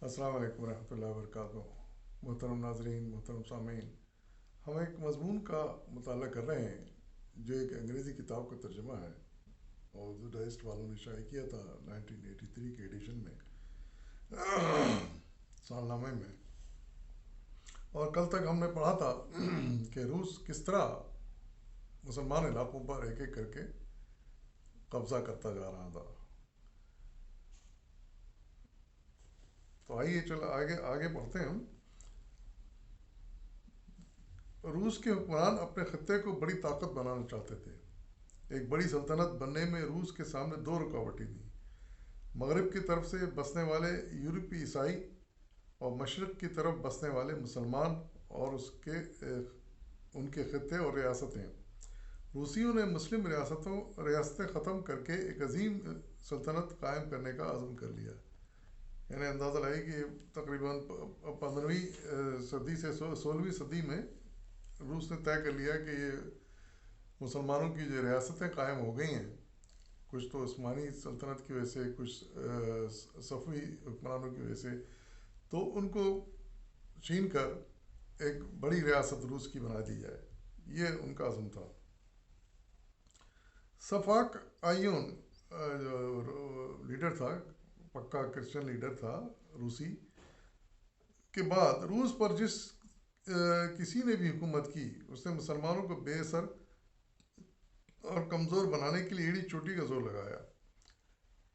السلام علیکم ورحمۃ اللہ وبرکاتہ۔ محترم ناظرین، محترم سامعین، ہم ایک مضمون کا مطالعہ کر رہے ہیں جو ایک انگریزی کتاب کا ترجمہ ہے اور جو ڈائسٹ والوں نے شائع کیا تھا 1983 کے ایڈیشن میں، سالنامے میں۔ اور کل تک ہم نے پڑھا تھا کہ روس کس طرح مسلمان علاقوں پر ایک ایک کر کے قبضہ کرتا جا رہا تھا۔ تو آئیے چل آگے آگے بڑھتے ہیں ہم۔ روس کے حکمران اپنے خطے کو بڑی طاقت بنانا چاہتے تھے۔ ایک بڑی سلطنت بننے میں روس کے سامنے دو رکاوٹیں تھیں: مغرب کی طرف سے بسنے والے یورپی عیسائی اور مشرق کی طرف بسنے والے مسلمان اور ان کے خطے اور ریاستیں۔ روسیوں نے مسلم ریاستیں ختم کر کے ایک عظیم سلطنت قائم کرنے کا عزم کر لیا۔ یعنی اندازہ لگائی کہ تقریباً 15ویں صدی سے 16ویں صدی میں روس نے طے کر لیا کہ یہ مسلمانوں کی جو ریاستیں قائم ہو گئی ہیں، کچھ تو عثمانی سلطنت کی وجہ سے، کچھ صفوی حکمرانوں کی وجہ سے، تو ان کو چھین کر ایک بڑی ریاست روس کی بنا دی جائے۔ یہ ان کا عزم تھا۔ صفاک آئیون جو لیڈر تھا، پکا کرسچن لیڈر تھا روسی، کے بعد روس پر جس کسی نے بھی حکومت کی، اس نے مسلمانوں کو بے اثر اور کمزور بنانے کے لیے ایڑی چوٹی کا زور لگایا۔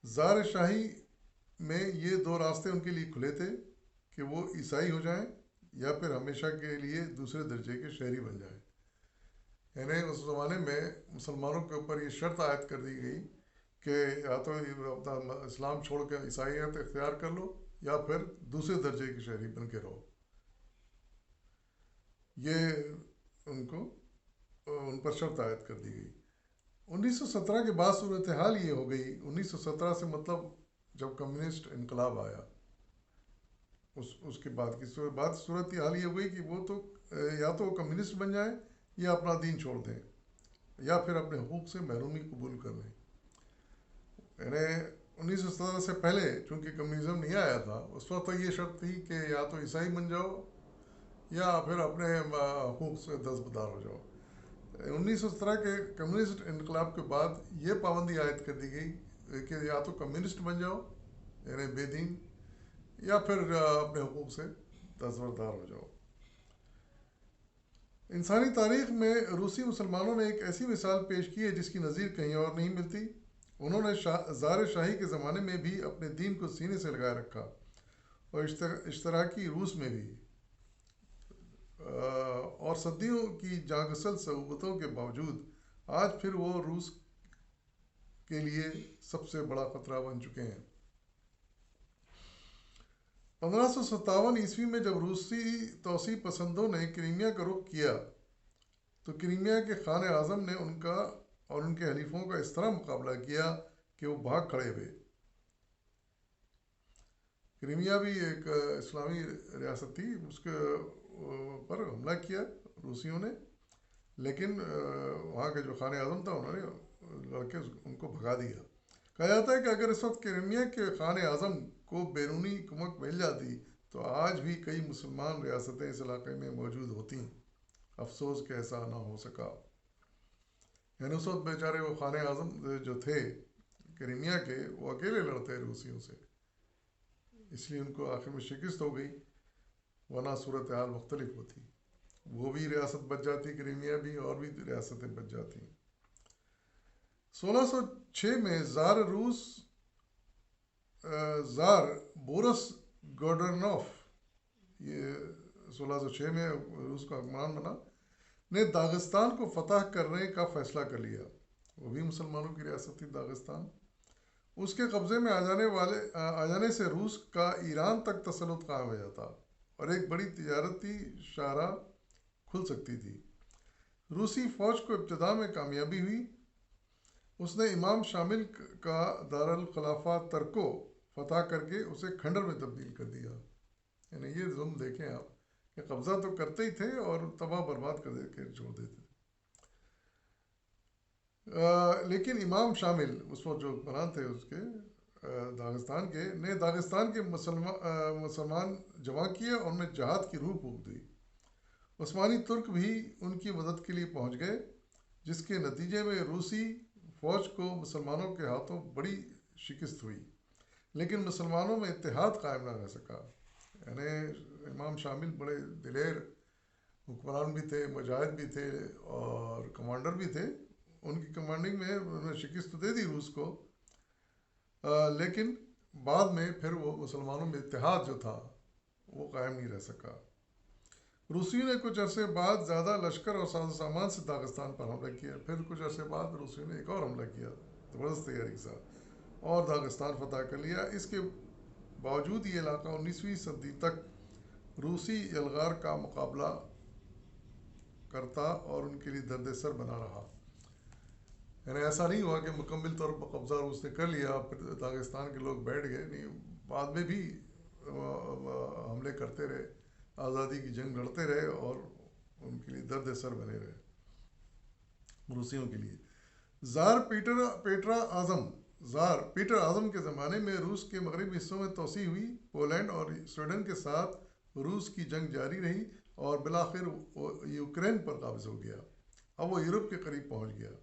زار شاہی میں یہ دو راستے ان کے لیے کھلے تھے کہ وہ عیسائی ہو جائیں یا پھر ہمیشہ کے لیے دوسرے درجے کے شہری بن جائیں۔ یعنی اس زمانے میں مسلمانوں کے اوپر یہ شرط عائد کر دی گئی کہ یا تو اپنا اسلام چھوڑ کے عیسائیت اختیار کر لو یا پھر دوسرے درجے کے شہری بن کے رہو۔ یہ ان پر شرط عائد کر دی گئی۔ 1917 کے بعد صورتحال یہ ہو گئی، 1917 سے مطلب جب کمیونسٹ انقلاب آیا، اس کے بعد کی صورتحال یہ ہو گئی کہ وہ تو یا تو وہ کمیونسٹ بن جائیں یا اپنا دین چھوڑ دیں یا پھر اپنے حقوق سے محرومی قبول کر لیں۔ یعنی 1917 سے پہلے چونکہ کمیونزم نہیں آیا تھا، اس وقت یہ شرط تھی کہ یا تو عیسائی بن جاؤ یا پھر اپنے حقوق سے دستبردار ہو جاؤ۔ 1917 کے کمیونسٹ انقلاب کے بعد یہ پابندی عائد کر دی گئی کہ یا تو کمیونسٹ بن جاؤ یعنی بے دین، یا پھر اپنے حقوق سے دستبردار ہو جاؤ۔ انسانی تاریخ میں روسی مسلمانوں نے ایک ایسی مثال پیش کی ہے جس کی نظیر کہیں اور نہیں ملتی۔ انہوں نے زار شاہی کے زمانے میں بھی اپنے دین کو سینے سے لگائے رکھا اور اشتراکی روس میں بھی، اور صدیوں کی جاں صعوبتوں کے باوجود آج پھر وہ روس کے لیے سب سے بڑا خطرہ بن چکے ہیں۔ 1557 میں جب روسی توسیع پسندوں نے کرائمیا کا رخ کیا تو کرائمیا کے خان اعظم نے ان کا اور ان کے حلیفوں کا اس طرح مقابلہ کیا کہ وہ بھاگ کھڑے ہوئے۔ کرائمیا بھی ایک اسلامی ریاست تھی، اس کے پر حملہ کیا روسیوں نے، لیکن وہاں کے جو خان اعظم تھا انہوں نے لڑکے ان کو بھگا دیا۔ کہا جاتا ہے کہ اگر اس وقت کرائمیا کے خان اعظم کو بیرونی کمک مل جاتی تو آج بھی کئی مسلمان ریاستیں اس علاقے میں موجود ہوتی۔ افسوس کہ ایسا نہ ہو سکا۔ یعنی اس وقت بیچارے وہ خان اعظم جو تھے کرائمیا کے، وہ اکیلے لڑتے روسیوں سے، اس لیے ان کو آخر میں شکست ہو گئی، ورنہ صورتحال مختلف ہوتی، وہ بھی ریاست بچ جاتی کرائمیا بھی، اور بھی ریاستیں بچ جاتی۔ 1606 میں زار بورس گورڈنوف، یہ 1606 میں روس کا حکمران بنا، نے داغستان کو فتح کرنے کا فیصلہ کر لیا۔ وہ بھی مسلمانوں کی ریاست تھی داغستان۔ اس کے قبضے میں آ جانے سے روس کا ایران تک تسلط قائم ہو جاتا اور ایک بڑی تجارتی شاہراہ کھل سکتی تھی۔ روسی فوج کو ابتدا میں کامیابی ہوئی۔ اس نے امام شامل کا دارالخلافہ ترکو فتح کر کے اسے کھنڈر میں تبدیل کر دیا۔ یعنی یہ ظلم دیکھیں آپ کہ قبضہ تو کرتے ہی تھے اور تباہ برباد کر دے کے چھوڑ دیتے تھے۔ لیکن امام شامل اس وقت جو حکمران تھے اس کے داغستان کے نے داغستان کے مسلمان جمع کیے اور ان میں جہاد کی روح پھونک دی۔ عثمانی ترک بھی ان کی مدد کے لیے پہنچ گئے، جس کے نتیجے میں روسی فوج کو مسلمانوں کے ہاتھوں بڑی شکست ہوئی، لیکن مسلمانوں میں اتحاد قائم نہ رہ سکا۔ یعنی امام شامل بڑے دلیر حکمران بھی تھے، مجاہد بھی تھے اور کمانڈر بھی تھے، ان کی کمانڈنگ میں انہوں نے شکست تو دے دی روس کو، لیکن بعد میں پھر وہ مسلمانوں میں اتحاد جو تھا وہ قائم نہیں رہ سکا۔ روسیوں نے کچھ عرصے بعد زیادہ لشکر اور ساز و سامان سے داغستان پر حملہ کیا، پھر کچھ عرصے بعد روسیوں نے ایک اور حملہ کیا زبردست تیاری کے ساتھ اور داغستان فتح کر لیا۔ اس کے باوجود یہ علاقہ 19ویں صدی تک روسی یلغار کا مقابلہ کرتا اور ان کے لیے درد سر بنا رہا۔ یعنی ایسا نہیں ہوا کہ مکمل طور پر قبضہ روس نے کر لیا پھر داغستان کے لوگ بیٹھ گئے، نہیں، بعد میں بھی حملے کرتے رہے، آزادی کی جنگ لڑتے رہے اور ان کے لیے درد سر بنے رہے روسیوں کے لیے۔ زار پیٹر اعظم کے زمانے میں روس کے مغربی حصوں میں توسیع ہوئی، پولینڈ اور سویڈن کے ساتھ روس کی جنگ جاری رہی اور بالآخر وہ یوکرین پر قابض ہو گیا۔ اب وہ یورپ کے قریب پہنچ گیا،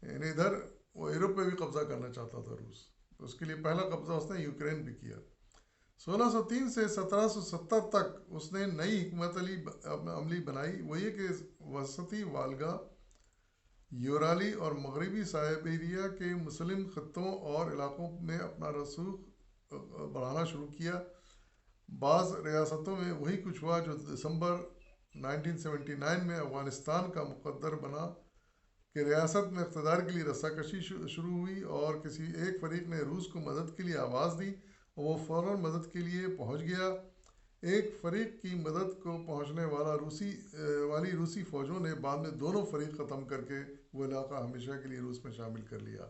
یعنی ادھر وہ یورپ پہ بھی قبضہ کرنا چاہتا تھا روس، تو اس کے لیے پہلا قبضہ اس نے یوکرین بھی کیا۔ 1603 سے 1770 تک اس نے نئی حکمت عملی بنائی، وہ یہ کہ وسطی والگا، یورالی اور مغربی سائبیریا کے مسلم خطوں اور علاقوں میں اپنا رسوخ بڑھانا شروع کیا۔ بعض ریاستوں میں وہی کچھ ہوا جو دسمبر 1979 میں افغانستان کا مقدر بنا کہ ریاست میں اقتدار کے لیے رسا کشی شروع ہوئی اور کسی ایک فریق نے روس کو مدد کے لیے آواز دی اور وہ فوراً مدد کے لیے پہنچ گیا۔ ایک فریق کی مدد کو پہنچنے والی روسی فوجوں نے بعد میں دونوں فریق ختم کر کے وہ علاقہ ہمیشہ کے لیے روس میں شامل کر لیا۔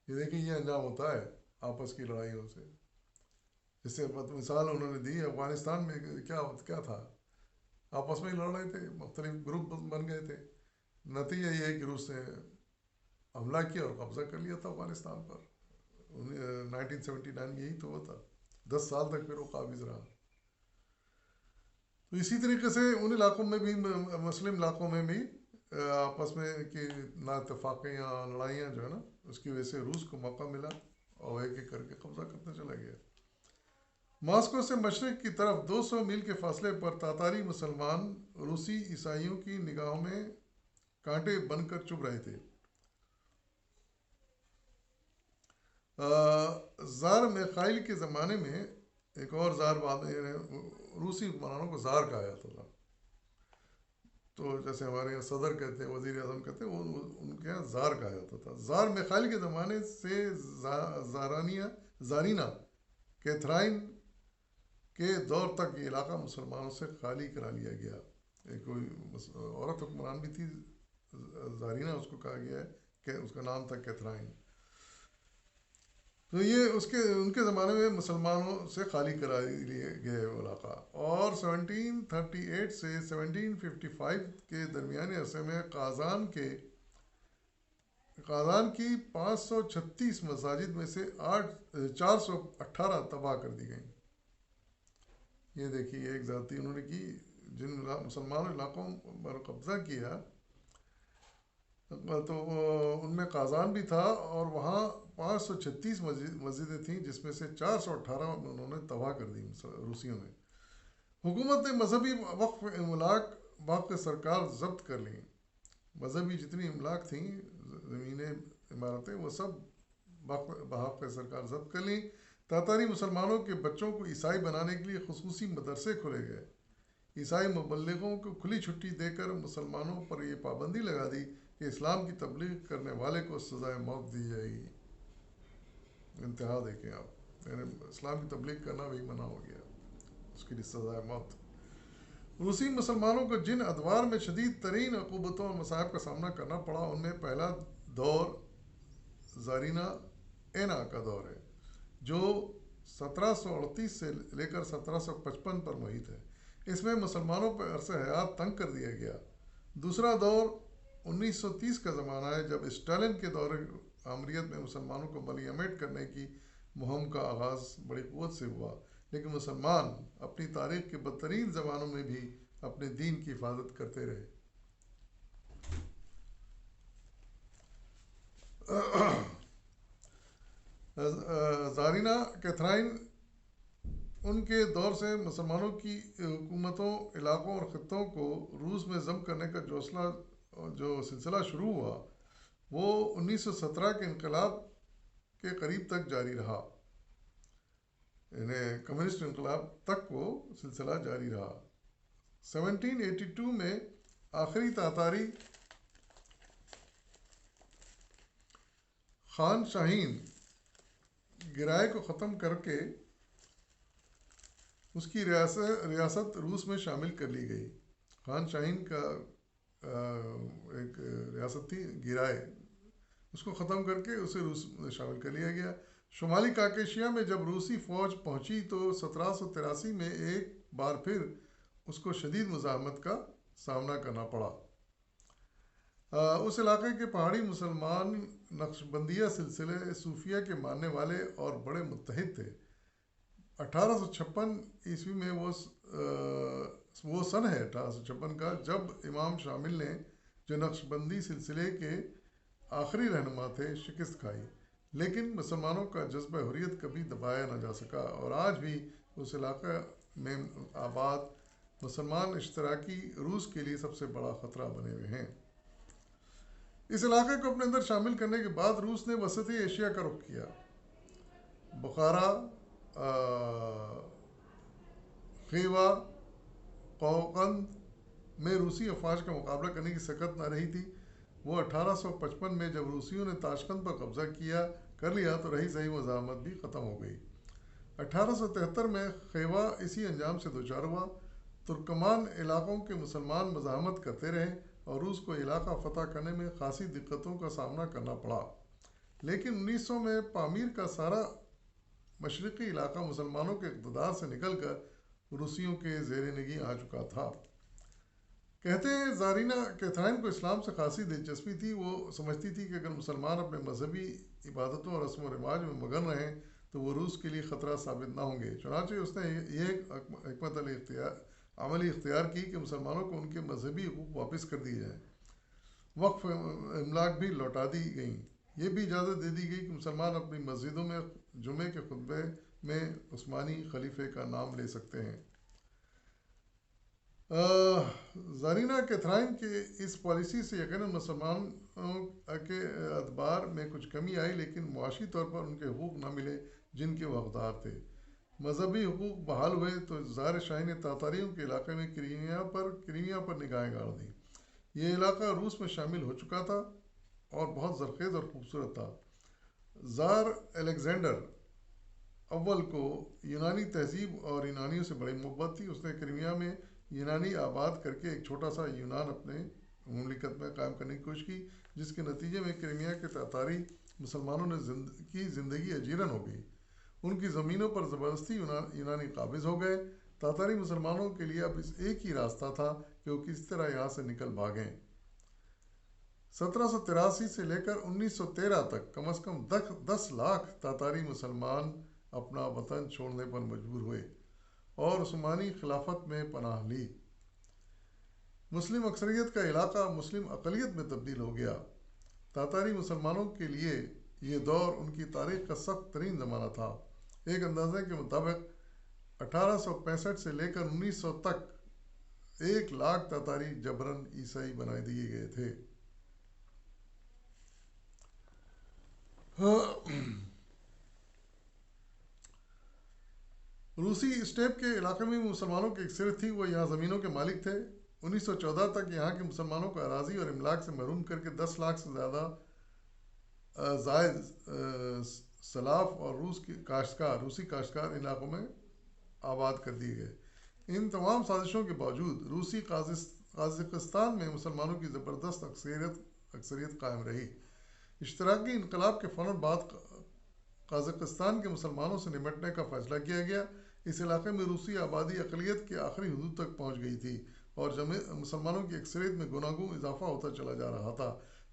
یہ دیکھیں یہ انجام ہوتا ہے آپس کی لڑائیوں سے۔ جس سے مثال انہوں نے دی افغانستان میں کیا تھا، آپس میں ہی لڑ رہے تھے، مختلف گروپ بن گئے تھے، نتیجہ یہ ہے کہ روس نے حملہ کیا اور قبضہ کر لیا تھا افغانستان پر۔ 1979 میں یہی تو ہوا تھا، 10 سال تک پھر وہ قابض رہا۔ تو اسی طریقے سے ان علاقوں میں بھی، مسلم علاقوں میں بھی آپس میں کہ نا اتفاقیاں، لڑائیاں جو ہے نا، اس کی وجہ سے روس کو موقع ملا اور ایک ایک کر کے قبضہ کرتا چلا گیا۔ ماسکو سے مشرق کی طرف 200 میل کے فاصلے پر تاتاری مسلمان روسی عیسائیوں کی نگاہوں میں کانٹے بن کر چبھ رہے تھے۔ زار میخائیل کے زمانے میں ایک اور زار، بعد میں روسی حکمرانوں کو زار کہا جاتا تھا، تو جیسے ہمارے یہاں صدر کہتے ہیں، وزیر اعظم کہتے ہیں، ان کے یہاں زار کہا جاتا تھا۔ زار میخائیل کے زمانے سے زارینا کیتھرائن کے دور تک یہ علاقہ مسلمانوں سے خالی کرا لیا گیا۔ ایک کوئی عورت حکمران بھی تھی، زارینا اس کو کہا گیا ہے، کہ اس کا نام تھا کیتھرائن۔ تو یہ ان کے زمانے میں مسلمانوں سے خالی کرا لیے گئے وہ علاقہ، اور 1738 سے 1755 کے درمیانے عرصے میں قازان کی 536 مساجد میں سے 418 تباہ کر دی گئیں۔ یہ دیکھیے ایک ذاتی انہوں نے کی، جن مسلمان علاقوں پر قبضہ کیا تو ان میں قازان بھی تھا، اور وہاں 536 مسجدیں تھیں، جس میں سے 418 انہوں نے تباہ کر دی روسیوں نے۔ حکومت نے مذہبی وقف املاک باقی سرکار ضبط کر لیں۔ مذہبی جتنی املاک تھیں، زمینیں، عمارتیں، وہ سب بحق سرکار ضبط کر لیں۔ تاتاری مسلمانوں کے بچوں کو عیسائی بنانے کے لیے خصوصی مدرسے کھولے گئے۔ عیسائی مبلغوں کو کھلی چھٹی دے کر مسلمانوں پر یہ پابندی لگا دی کہ اسلام کی تبلیغ کرنے والے کو سزائے موت دی جائے گی۔ انتہا دیکھیں آپ، یعنی اسلام کی تبلیغ کرنا بھی منع ہو گیا، اس کے لیے سزائے موت۔ روسی مسلمانوں کو جن ادوار میں شدید ترین عقوبتوں اور مصائب کا سامنا کرنا پڑا، ان میں پہلا دور زارینا اینا کا دور ہے، جو 1738 سے لے کر 1755 پر محیط ہے۔ اس میں مسلمانوں پر عرصہ حیات تنگ کر دیا گیا۔ دوسرا دور 1930 کا زمانہ ہے، جب اسٹالن کے دور آمریت میں مسلمانوں کو منیمٹ کرنے کی مہم کا آغاز بڑی قوت سے ہوا، لیکن مسلمان اپنی تاریخ کے بدترین زمانوں میں بھی اپنے دین کی حفاظت کرتے رہے۔ زارینہ کیتھرائن ان کے دور سے مسلمانوں کی حکومتوں، علاقوں اور خطوں کو روس میں ضم کرنے کا جو سلسلہ شروع ہوا وہ 1917 کے انقلاب کے قریب تک جاری رہا، یعنی کمیونسٹ انقلاب تک وہ سلسلہ جاری رہا۔ 1782 میں آخری تاتاری خان شاہین گرائے کو ختم کر کے اس کی ریاست روس میں شامل کر لی گئی۔ خان شاہین کا ایک ریاست تھی گرائے، اس کو ختم کر کے اسے روس میں شامل کر لیا گیا۔ شمالی کاکیشیا میں جب روسی فوج پہنچی تو 1783 میں ایک بار پھر اس کو شدید مزاحمت کا سامنا کرنا پڑا۔ اس علاقے کے پہاڑی مسلمان نقشبندیہ سلسلے صوفیہ کے ماننے والے اور بڑے متحد تھے۔ 1856 عیسوی میں وہ سن ہے 1856 کا جب امام شامل نے جو نقشبندی سلسلے کے آخری رہنما تھے شکست کھائی، لیکن مسلمانوں کا جذبہ حریت کبھی دبایا نہ جا سکا، اور آج بھی اس علاقے میں آباد مسلمان اشتراکی روس کے لیے سب سے بڑا خطرہ بنے ہوئے ہیں۔ اس علاقے کو اپنے اندر شامل کرنے کے بعد روس نے وسطی ایشیا کا رخ کیا۔ بخارا، خیوا، قوقند میں روسی افواج کا مقابلہ کرنے کی سکت نہ رہی تھی۔ وہ 1855 میں جب روسیوں نے تاشقند پر قبضہ کر لیا تو رہی سہی مزاحمت بھی ختم ہو گئی۔ 1873 میں خیوا اسی انجام سے دوچار ہوا۔ ترکمان علاقوں کے مسلمان مزاحمت کرتے رہے اور روس کو علاقہ فتح کرنے میں خاصی دقتوں کا سامنا کرنا پڑا، لیکن 1900 میں پامیر کا سارا مشرقی علاقہ مسلمانوں کے اقتدار سے نکل کر روسیوں کے زیر نگیں آ چکا تھا۔ کہتے ہیں زارینہ کیتھرائن کو اسلام سے خاصی دلچسپی تھی۔ وہ سمجھتی تھی کہ اگر مسلمان اپنے مذہبی عبادتوں اور رسم و رواج میں مگن رہیں تو وہ روس کے لیے خطرہ ثابت نہ ہوں گے۔ چنانچہ اس نے یہ حکمت عملی اختیار کی کہ مسلمانوں کو ان کے مذہبی حقوق واپس کر دیے جائیں، وقف املاک بھی لوٹا دی گئیں۔ یہ بھی اجازت دے دی گئی کہ مسلمان اپنی مسجدوں میں جمعے کے خطبے میں عثمانی خلیفے کا نام لے سکتے ہیں۔ زارینہ کیتھرائن کے اس پالیسی سے یقیناً مسلمانوں کے ادبار میں کچھ کمی آئی، لیکن معاشی طور پر ان کے حقوق نہ ملے جن کے وہ حقدار تھے۔ مذہبی حقوق بحال ہوئے تو زار شاہی نے تاتاریوں کے علاقے میں کریمیا پر نگاہیں گاڑ دیں۔ یہ علاقہ روس میں شامل ہو چکا تھا اور بہت زرخیز اور خوبصورت تھا۔ زار الیگزینڈر اول کو یونانی تہذیب اور یونانیوں سے بڑی محبت تھی۔ اس نے کریمیا میں یونانی آباد کر کے ایک چھوٹا سا یونان اپنے مملکت میں قائم کرنے کی کوشش کی، جس کے نتیجے میں کریمیا کے تاتاری مسلمانوں کی زندگی اجیرن ہو گئی۔ ان کی زمینوں پر زبردستی یونانی قابض ہو گئے۔ تاتاری مسلمانوں کے لیے اب ایک ہی راستہ تھا کہ وہ کس طرح یہاں سے نکل بھاگیں۔ 1783 سے لے کر 1913 تک کم از کم 10 لاکھ تاتاری مسلمان اپنا وطن چھوڑنے پر مجبور ہوئے اور عثمانی خلافت میں پناہ لی۔ مسلم اکثریت کا علاقہ مسلم اقلیت میں تبدیل ہو گیا۔ تاتاری مسلمانوں کے لیے یہ دور ان کی تاریخ کا سخت ترین زمانہ تھا۔ ایک اندازے کے مطابق 1865 سے لے کر 1900 تک 1 لاکھ تاتاری جبراً عیسائی بنا دیے گئے تھے۔ روسی اسٹیپ کے علاقے میں مسلمانوں کی اکثریت تھی، وہ یہاں زمینوں کے مالک تھے۔ 1914 تک یہاں کے مسلمانوں کو اراضی اور املاک سے محروم کر کے 10 لاکھ سے زیادہ زائد سلاف اور روسی کاشتکار علاقوں میں آباد کر دیے گئے۔ ان تمام سازشوں کے باوجود روسی قازقستان میں مسلمانوں کی زبردست اکثریت قائم رہی۔ اشتراکی انقلاب کے فوراً بعد قازقستان کے مسلمانوں سے نمٹنے کا فیصلہ کیا گیا۔ اس علاقے میں روسی آبادی اقلیت کے آخری حدود تک پہنچ گئی تھی اور مسلمانوں کی اکثریت میں گنا گوں اضافہ ہوتا چلا جا رہا تھا۔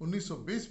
1920